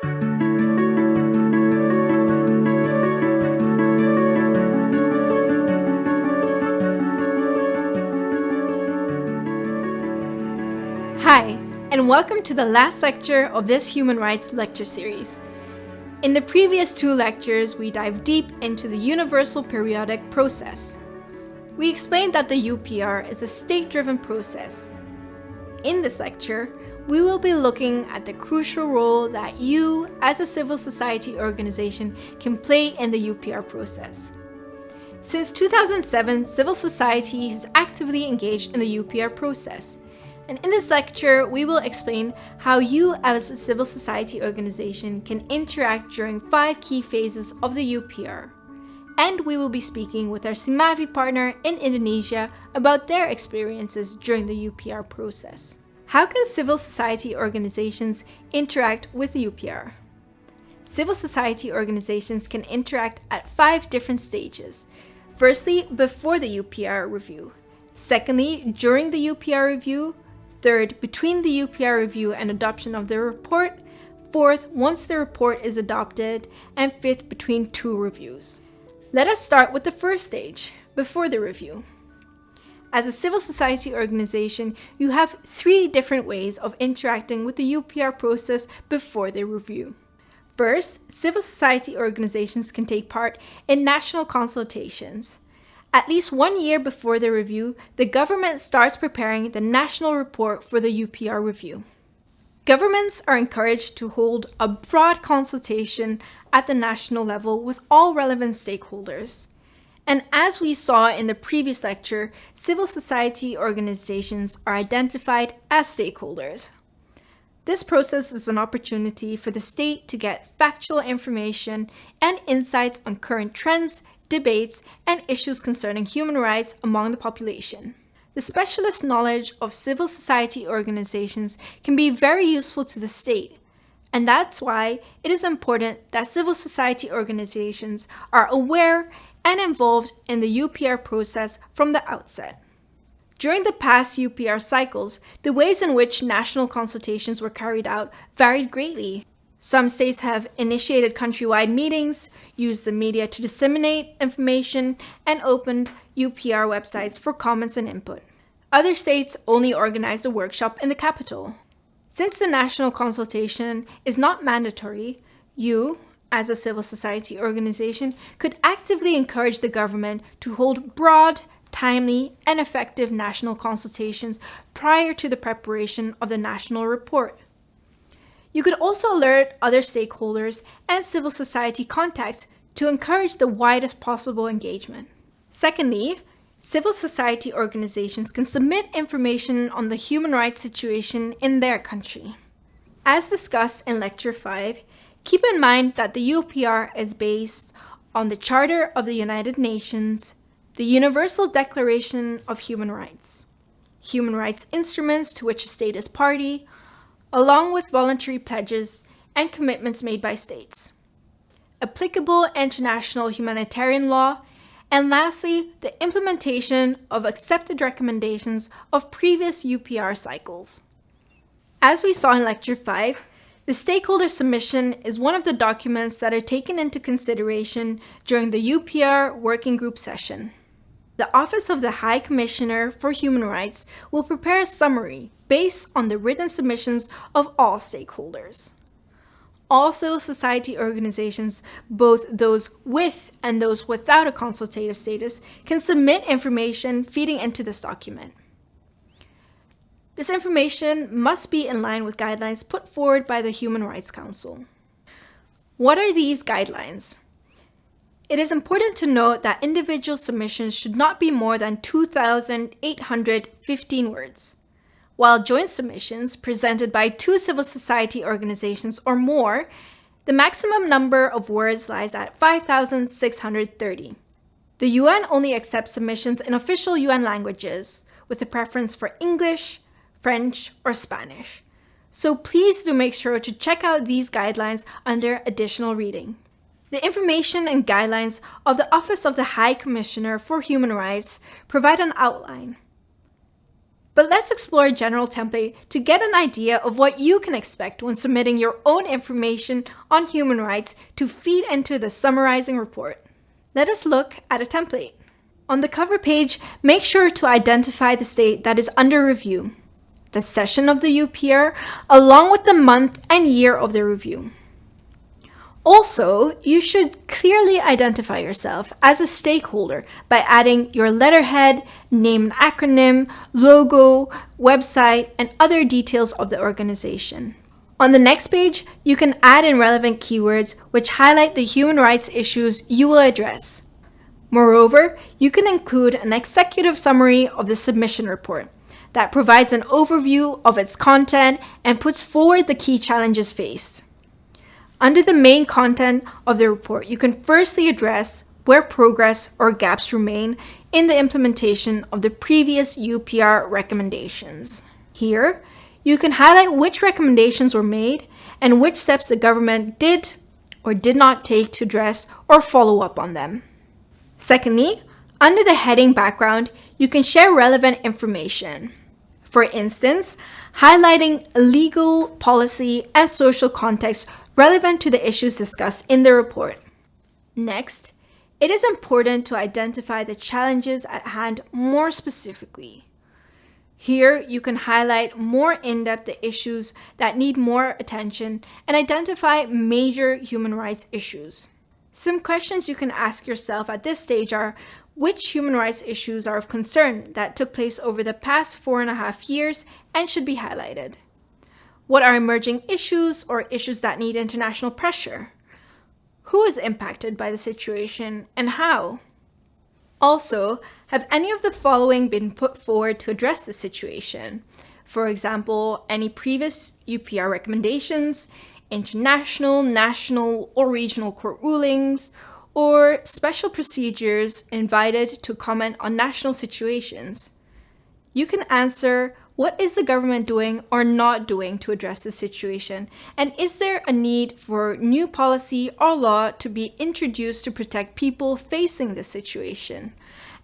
Hi, and welcome to the last lecture of this human rights lecture series. In the previous two lectures, we dived deep into the universal periodic process. We explained that the UPR is a state-driven process. In this lecture, we will be looking at the crucial role that you, as a civil society organization, can play in the UPR process. Since 2007, civil society has actively engaged in the UPR process. And in this lecture, we will explain how you as a civil society organization can interact during 5 key phases of the UPR. And we will be speaking with our Simavi partner in Indonesia about their experiences during the UPR process. How can civil society organizations interact with the UPR? Civil society organizations can interact at 5 different stages. Firstly, before the UPR review. Secondly, during the UPR review. Third, between the UPR review and adoption of the report. Fourth, once the report is adopted. And fifth, between 2 reviews. Let us start with the first stage, before the review. As a civil society organization, you have 3 different ways of interacting with the UPR process before the review. First, civil society organizations can take part in national consultations. At least 1 year before the review, the government starts preparing the national report for the UPR review. Governments are encouraged to hold a broad consultation at the national level with all relevant stakeholders. And as we saw in the previous lecture, civil society organizations are identified as stakeholders. This process is an opportunity for the state to get factual information and insights on current trends, debates, and issues concerning human rights among the population. The specialist knowledge of civil society organizations can be very useful to the state, and that's why it is important that civil society organizations are aware and involved in the UPR process from the outset. During the past UPR cycles, the ways in which national consultations were carried out varied greatly. Some states have initiated countrywide meetings, used the media to disseminate information, and opened UPR websites for comments and input. Other states only organized a workshop in the capital. Since the national consultation is not mandatory, you, as a civil society organization, could actively encourage the government to hold broad, timely, and effective national consultations prior to the preparation of the national report. You could also alert other stakeholders and civil society contacts to encourage the widest possible engagement. Secondly, civil society organizations can submit information on the human rights situation in their country. As discussed in Lecture 5, keep in mind that the UPR is based on the Charter of the United Nations, the Universal Declaration of Human Rights, human rights instruments to which a state is party, along with voluntary pledges and commitments made by states, applicable international humanitarian law, and lastly, the implementation of accepted recommendations of previous UPR cycles. As we saw in Lecture 5, the stakeholder submission is one of the documents that are taken into consideration during the UPR working group session. The Office of the High Commissioner for Human Rights will prepare a summary based on the written submissions of all stakeholders. All civil society organizations, both those with and those without a consultative status, can submit information feeding into this document. This information must be in line with guidelines put forward by the Human Rights Council. What are these guidelines? It is important to note that individual submissions should not be more than 2,815 words, while joint submissions presented by 2 civil society organizations or more, the maximum number of words lies at 5,630. The UN only accepts submissions in official UN languages, with a preference for English, French, or Spanish. So please do make sure to check out these guidelines under additional reading. The information and guidelines of the Office of the High Commissioner for Human Rights provide an outline. But let's explore a general template to get an idea of what you can expect when submitting your own information on human rights to feed into the summarizing report. Let us look at a template. On the cover page, make sure to identify the state that is under review, the session of the UPR, along with the month and year of the review. Also, you should clearly identify yourself as a stakeholder by adding your letterhead, name and acronym, logo, website, and other details of the organization. On the next page, you can add in relevant keywords which highlight the human rights issues you will address. Moreover, you can include an executive summary of the submission report that provides an overview of its content and puts forward the key challenges faced. Under the main content of the report, you can firstly address where progress or gaps remain in the implementation of the previous UPR recommendations. Here, you can highlight which recommendations were made and which steps the government did or did not take to address or follow up on them. Secondly, under the heading background, you can share relevant information. For instance, highlighting legal, policy, and social context relevant to the issues discussed in the report. Next, it is important to identify the challenges at hand more specifically. Here, you can highlight more in-depth the issues that need more attention and identify major human rights issues. Some questions you can ask yourself at this stage are, which human rights issues are of concern that took place over the past 4.5 years and should be highlighted? What are emerging issues or issues that need international pressure? Who is impacted by the situation and how? Also, have any of the following been put forward to address the situation? For example, any previous UPR recommendations, international, national, or regional court rulings, or special procedures invited to comment on national situations? You can answer, what is the government doing or not doing to address the situation? And is there a need for new policy or law to be introduced to protect people facing this situation?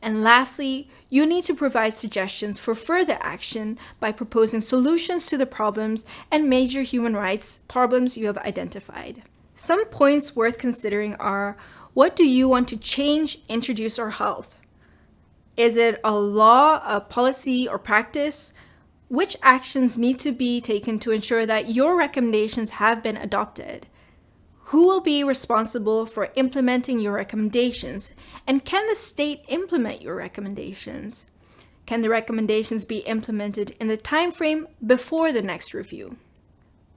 And lastly, you need to provide suggestions for further action by proposing solutions to the problems and major human rights problems you have identified. Some points worth considering are, what do you want to change, introduce, or halt? Is it a law, a policy, or practice? Which actions need to be taken to ensure that your recommendations have been adopted? Who will be responsible for implementing your recommendations? And can the state implement your recommendations? Can the recommendations be implemented in the time frame before the next review?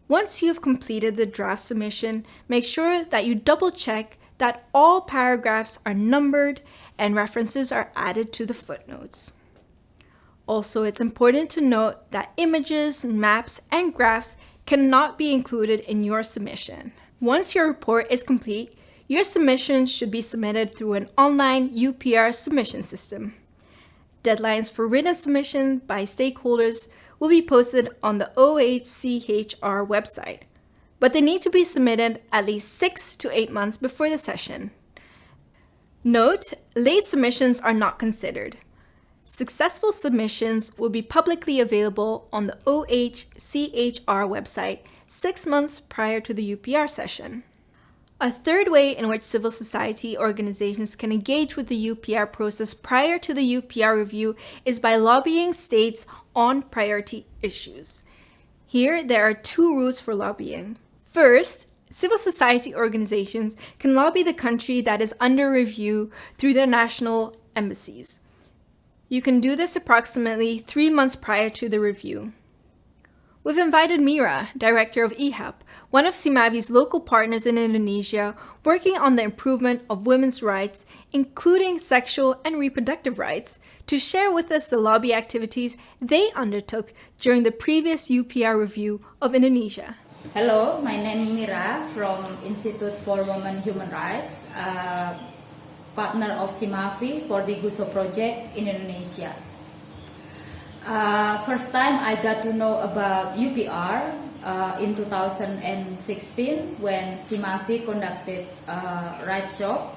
Once you've completed the draft submission, make sure that you double-check that all paragraphs are numbered and references are added to the footnotes. Also, it's important to note that images, maps, and graphs cannot be included in your submission. Once your report is complete, your submission should be submitted through an online UPR submission system. Deadlines for written submission by stakeholders will be posted on the OHCHR website, but they need to be submitted at least 6 to 8 months before the session. Note, late submissions are not considered. Successful submissions will be publicly available on the OHCHR website 6 months prior to the UPR session. A third way in which civil society organizations can engage with the UPR process prior to the UPR review is by lobbying states on priority issues. Here, there are 2 routes for lobbying. First, civil society organizations can lobby the country that is under review through their national embassies. You can do this approximately 3 months prior to the review. We've invited Mira, director of EHAP, one of CIMAVI's local partners in Indonesia, working on the improvement of women's rights, including sexual and reproductive rights, to share with us the lobby activities they undertook during the previous UPR review of Indonesia. Hello, my name is Mira from Institute for Women Human Rights, partner of CIMAVI for the GUSO project in Indonesia. First time I got to know about UPR in 2016 when CIMAVI conducted a rights show.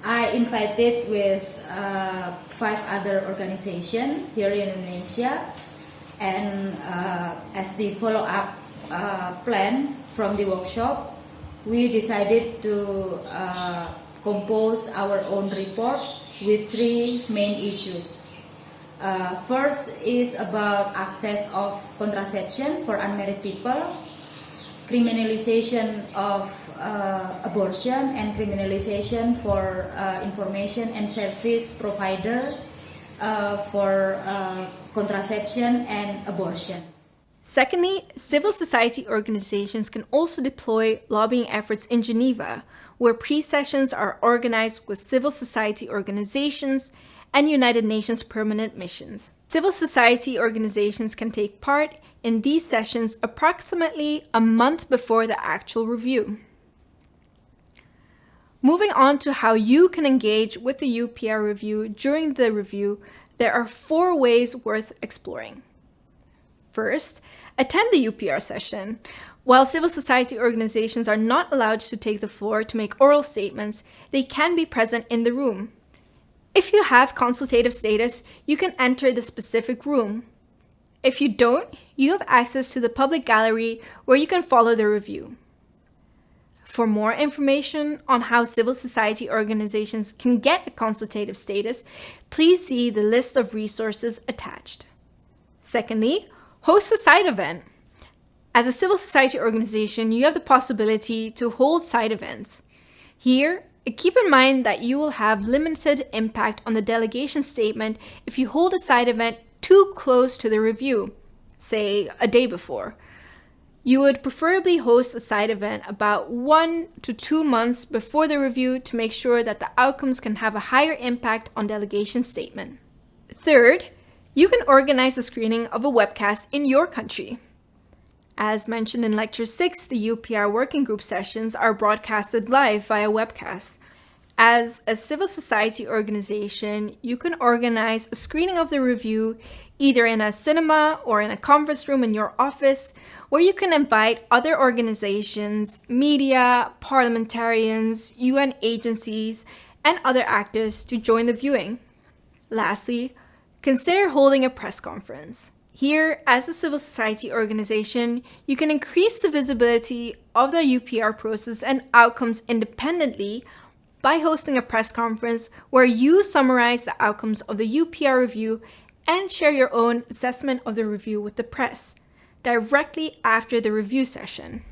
I invited with 5 other organizations here in Indonesia, and as the follow-up plan from the workshop, we decided to compose our own report with 3 main issues. First is about access of contraception for unmarried people, criminalization of abortion, and criminalization for information and service provider for contraception and abortion. Secondly, civil society organizations can also deploy lobbying efforts in Geneva, where pre-sessions are organized with civil society organizations and United Nations permanent missions. Civil society organizations can take part in these sessions approximately a month before the actual review. Moving on to how you can engage with the UPR review during the review, there are 4 ways worth exploring. First, attend the UPR session. While civil society organizations are not allowed to take the floor to make oral statements, they can be present in the room. If you have consultative status, you can enter the specific room. If you don't, you have access to the public gallery where you can follow the review. For more information on how civil society organizations can get a consultative status, please see the list of resources attached. Secondly, host a side event. As a civil society organization, you have the possibility to hold side events. Here, keep in mind that you will have limited impact on the delegation statement if you hold a side event too close to the review, say a day before. You would preferably host a side event about 1 to 2 months before the review to make sure that the outcomes can have a higher impact on delegation statement. Third, you can organize a screening of a webcast in your country. As mentioned in Lecture 6, the UPR working group sessions are broadcasted live via webcast. As a civil society organization, you can organize a screening of the review either in a cinema or in a conference room in your office, where you can invite other organizations, media, parliamentarians, UN agencies, and other actors to join the viewing. Lastly, consider holding a press conference. Here, as a civil society organization, you can increase the visibility of the UPR process and outcomes independently by hosting a press conference where you summarize the outcomes of the UPR review and share your own assessment of the review with the press, directly after the review session.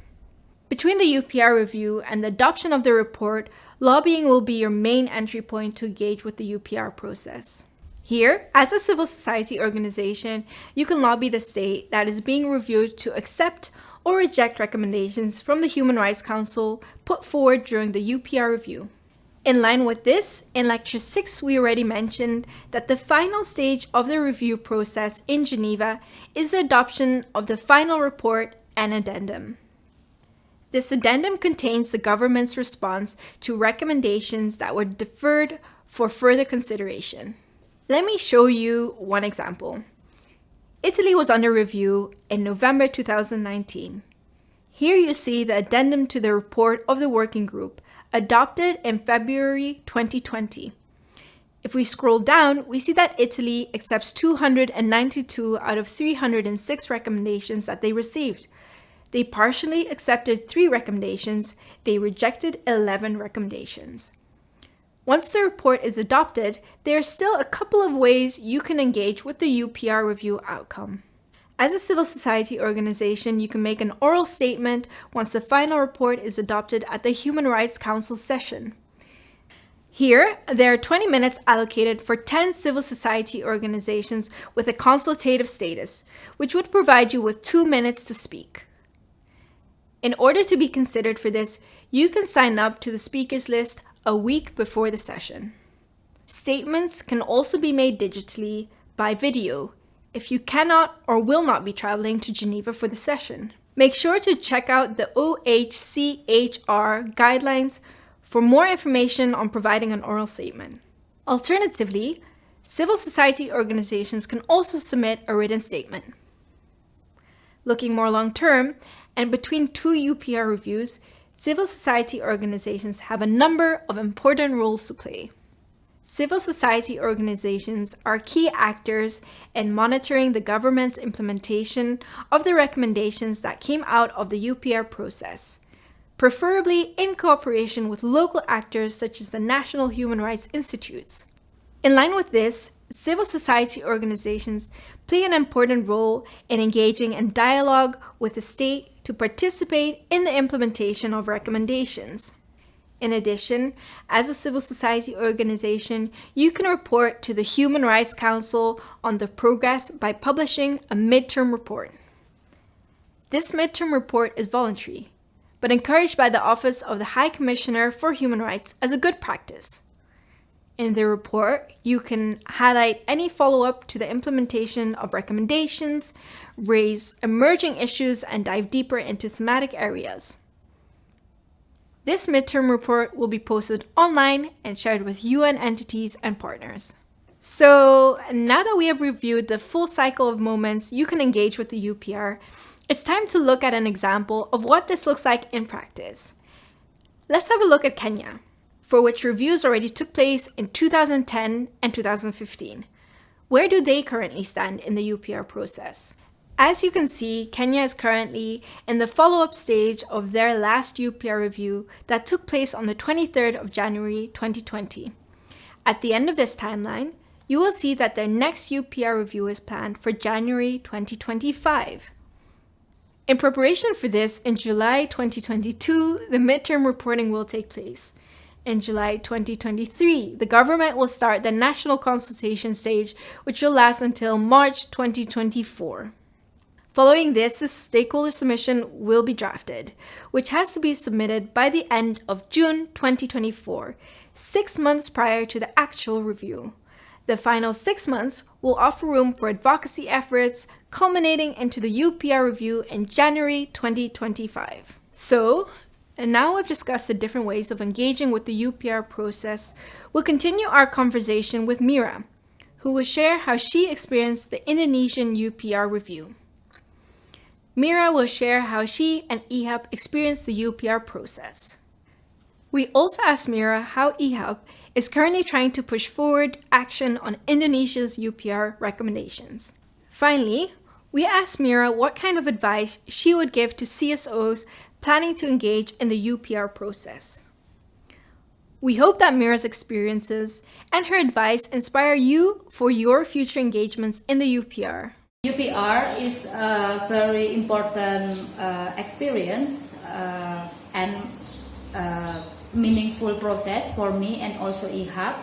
Between the UPR review and the adoption of the report, lobbying will be your main entry point to engage with the UPR process. Here, as a civil society organization, you can lobby the state that is being reviewed to accept or reject recommendations from the Human Rights Council put forward during the UPR review. In line with this, in Lecture 6 we already mentioned that the final stage of the review process in Geneva is the adoption of the final report and addendum. This addendum contains the government's response to recommendations that were deferred for further consideration. Let me show you one example. Italy was under review in November 2019. Here you see the addendum to the report of the working group, adopted in February 2020. If we scroll down, we see that Italy accepts 292 out of 306 recommendations that they received. They partially accepted 3 recommendations, they rejected 11 recommendations. Once the report is adopted, there are still a couple of ways you can engage with the UPR review outcome. As a civil society organization, you can make an oral statement once the final report is adopted at the Human Rights Council session. Here, there are 20 minutes allocated for 10 civil society organizations with a consultative status, which would provide you with 2 minutes to speak. In order to be considered for this, you can sign up to the speakers list a week before the session. Statements can also be made digitally by video if you cannot or will not be traveling to Geneva for the session. Make sure to check out the OHCHR guidelines for more information on providing an oral statement. Alternatively, civil society organizations can also submit a written statement. Looking more long-term, and between 2 UPR reviews, civil society organizations have a number of important roles to play. Civil society organizations are key actors in monitoring the government's implementation of the recommendations that came out of the UPR process, preferably in cooperation with local actors such as the National Human Rights Institutes. In line with this, civil society organizations play an important role in engaging in dialogue with the state to participate in the implementation of recommendations. In addition, as a civil society organization, you can report to the Human Rights Council on the progress by publishing a midterm report. This midterm report is voluntary, but encouraged by the Office of the High Commissioner for Human Rights as a good practice. In the report, you can highlight any follow-up to the implementation of recommendations, raise emerging issues, and dive deeper into thematic areas. This midterm report will be posted online and shared with UN entities and partners. So now that we have reviewed the full cycle of moments you can engage with the UPR, it's time to look at an example of what this looks like in practice. Let's have a look at Kenya, for which reviews already took place in 2010 and 2015. Where do they currently stand in the UPR process? As you can see, Kenya is currently in the follow-up stage of their last UPR review that took place on the 23rd of January 2020. At the end of this timeline, you will see that their next UPR review is planned for January 2025. In preparation for this, in July 2022, the midterm reporting will take place. In July 2023, the government will start the national consultation stage, which will last until March 2024. Following this, the stakeholder submission will be drafted, which has to be submitted by the end of June 2024, 6 months prior to the actual review. The final 6 months will offer room for advocacy efforts, culminating into the UPR review in January 2025. And now we've discussed the different ways of engaging with the UPR process, we'll continue our conversation with Mira, who will share how she experienced the Indonesian UPR review. Mira will share how she and EHAP experienced the UPR process. We also asked Mira how EHAP is currently trying to push forward action on Indonesia's UPR recommendations. Finally, we asked Mira what kind of advice she would give to CSOs planning to engage in the UPR process. We hope that Mira's experiences and her advice inspire you for your future engagements in the UPR. UPR is a very important experience and meaningful process for me and also EHAP.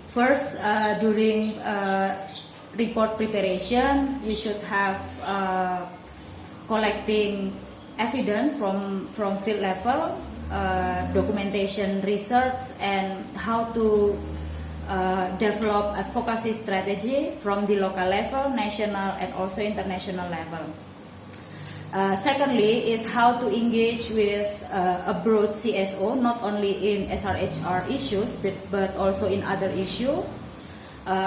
First, during report preparation, we should have collecting evidence from field level, documentation research, and how to develop advocacy strategy from the local level, national, and also international level. Secondly is how to engage with a broad CSO, not only in SRHR issues, but also in other issues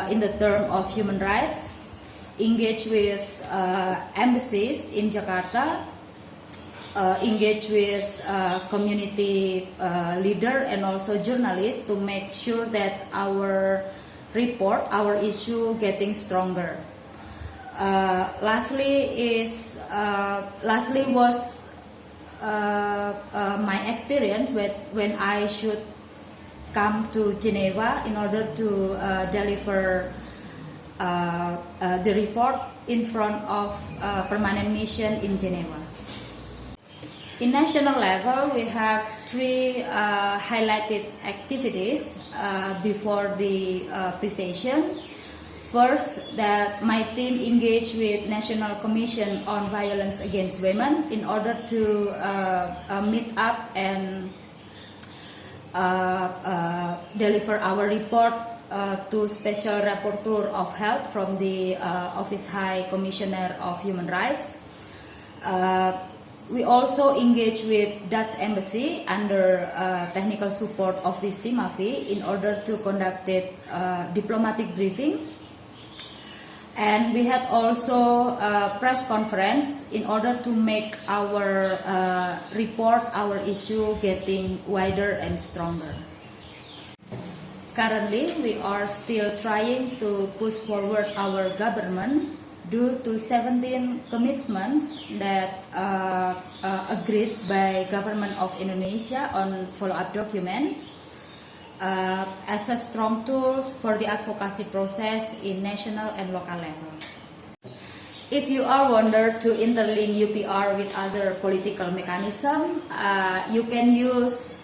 in the term of human rights. Engage with embassies in Jakarta, engage with community leader and also journalists to make sure that our report, our issue getting stronger. Lastly was my experience when I should come to Geneva in order to deliver the report in front of permanent mission in Geneva. In national level, we have 3 highlighted activities before the pre-session. First, that my team engaged with National Commission on Violence Against Women in order to meet up and deliver our report to Special Rapporteur of Health from the Office High Commissioner of Human Rights. We also engage with Dutch Embassy under technical support of the CIMAVI in order to conduct diplomatic briefing. And we had also a press conference in order to make our report, our issue getting wider and stronger. Currently, we are still trying to push forward our government due to 17 commitments that agreed by government of Indonesia on follow-up document as a strong tools for the advocacy process in national and local level. If you are wonder to interlink UPR with other political mechanism, you can use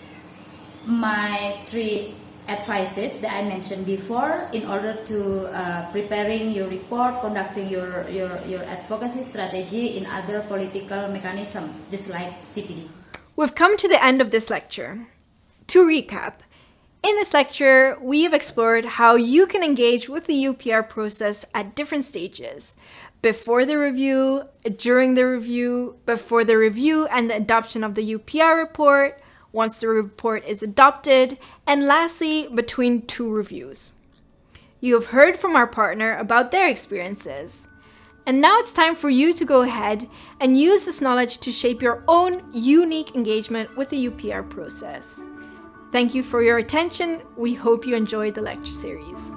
my 3 advices that I mentioned before in order to preparing your report, conducting your advocacy strategy in other political mechanism, just like CPD. We've come to the end of this lecture. To recap, in this lecture, we have explored how you can engage with the UPR process at different stages: before the review, during the review, before the review and the adoption of the UPR report, once the report is adopted, and lastly, between 2 reviews. You have heard from our partner about their experiences. And now it's time for you to go ahead and use this knowledge to shape your own unique engagement with the UPR process. Thank you for your attention. We hope you enjoyed the lecture series.